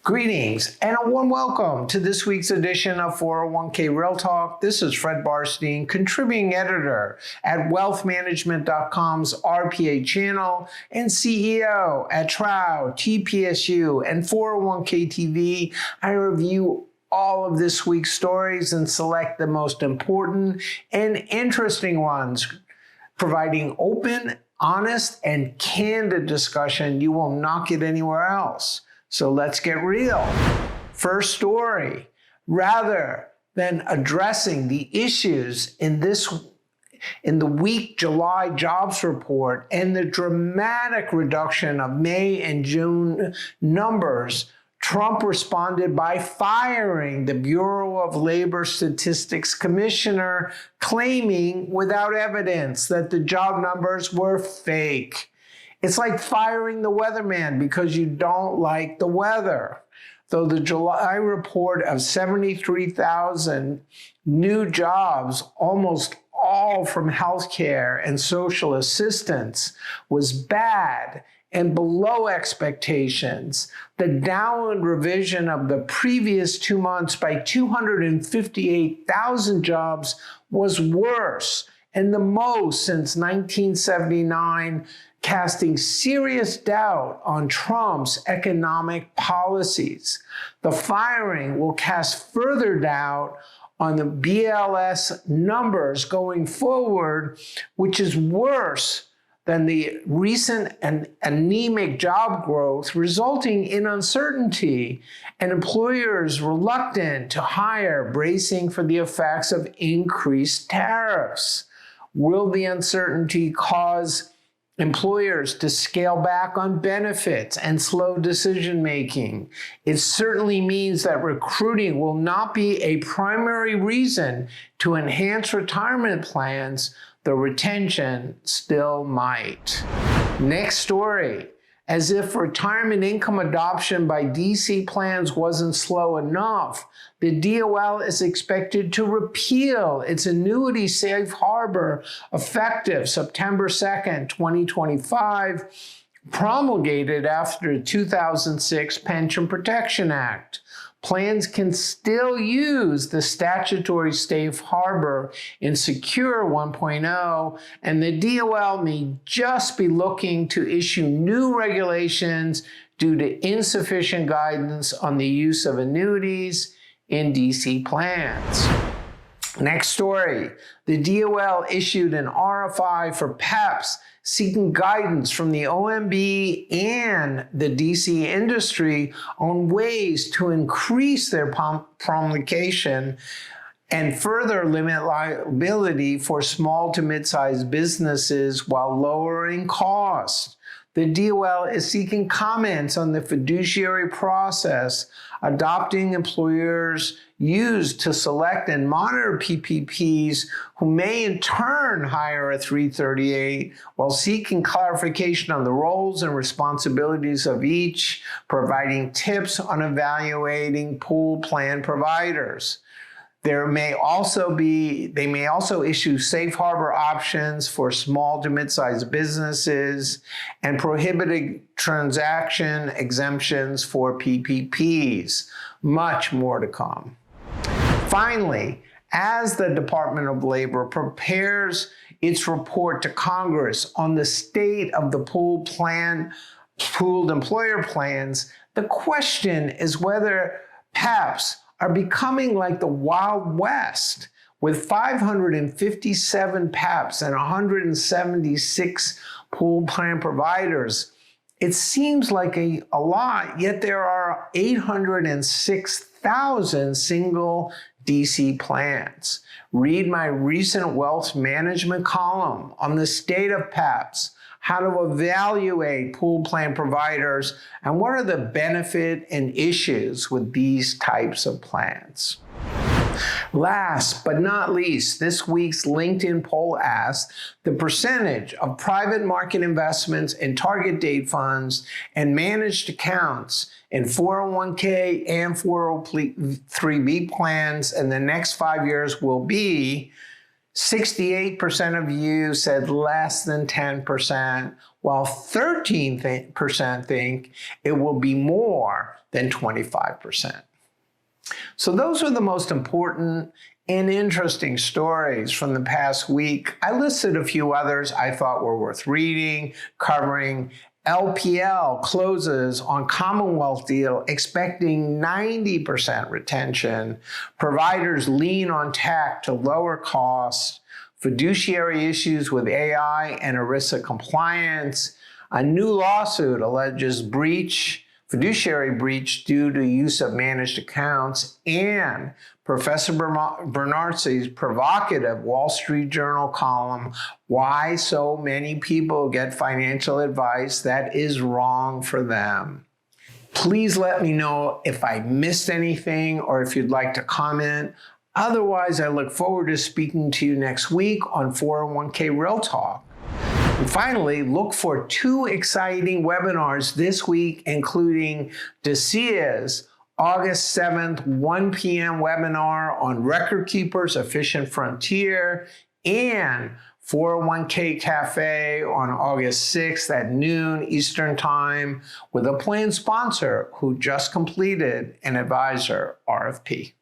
Greetings and a warm welcome to this week's edition of 401k Real Talk. This is Fred Barstein, contributing editor at wealthmanagement.com's RPA channel and CEO at Trow, TPSU, and 401k TV. I review all of this week's stories and select the most important and interesting ones, providing open, honest, and candid discussion you will not get anywhere else. So let's get real. First story, rather than addressing the issues in the weak July jobs report and the dramatic reduction of May and June numbers, Trump responded by firing the Bureau of Labor Statistics commissioner, claiming without evidence that the job numbers were fake. It's like firing the weatherman because you don't like the weather. Though the July report of 73,000 new jobs, almost all from healthcare and social assistance, was bad and below expectations, the downward revision of the previous 2 months by 258,000 jobs was worse and the most since 1979, casting serious doubt on Trump's economic policies. The firing will cast further doubt on the BLS numbers going forward, which is worse than the recent and anemic job growth, resulting in uncertainty and employers reluctant to hire, bracing for the effects of increased tariffs. Will the uncertainty cause employers to scale back on benefits and slow decision-making? It certainly means that recruiting will not be a primary reason to enhance retirement plans, though retention still might. Next story. As if retirement income adoption by DC plans wasn't slow enough, the DOL is expected to repeal its annuity safe harbor effective September 2nd, 2025, promulgated after the 2006 Pension Protection Act. Plans can still use the statutory safe harbor in Secure 1.0, and the DOL may just be looking to issue new regulations due to insufficient guidance on the use of annuities in DC plans. Next story, the DOL issued an RFI for PEPs seeking guidance from the OMB and the DC industry on ways to increase their promulgation and further limit liability for small to mid-sized businesses while lowering costs. The DOL is seeking comments on the fiduciary process adopting employers use to select and monitor PPPs who may in turn hire a 338 while seeking clarification on the roles and responsibilities of each, providing tips on evaluating pool plan providers. They may also issue safe harbor options for small to mid-sized businesses and prohibited transaction exemptions for PPPs. Much more to come. Finally, as the Department of Labor prepares its report to Congress on the state of the pooled employer plans, the question is whether PEPs are becoming like the Wild West, with 557 PEPs and 176 pool plan providers. It seems like a lot, yet there are 806,000 single DC plans. Read my recent wealth management column on the state of PEPs, how to evaluate pool plan providers, and what are the benefit and issues with these types of plans. Last but not least, this week's LinkedIn poll asked the percentage of private market investments in target date funds and managed accounts in 401k and 403b plans in the next 5 years will be. 68% of you said less than 10%, while 13% think it will be more than 25%. So those are the most important and interesting stories from the past week. I listed a few others I thought were worth reading, covering. LPL closes on Commonwealth deal expecting 90% retention. Providers lean on tech to lower costs. Fiduciary issues with AI and ERISA compliance. A new lawsuit alleges fiduciary breach due to use of managed accounts, and Professor Bernardzi's provocative Wall Street Journal column, Why So Many People Get Financial Advice That Is Wrong for Them. Please let me know if I missed anything or if you'd like to comment. Otherwise, I look forward to speaking to you next week on 401k Real Talk. And finally, look for 2 exciting webinars this week, including DeCia's August 7th, 1 p.m. webinar on Record Keepers, Efficient Frontier, and 401k Cafe on August 6th at noon Eastern Time with a plan sponsor who just completed an advisor RFP.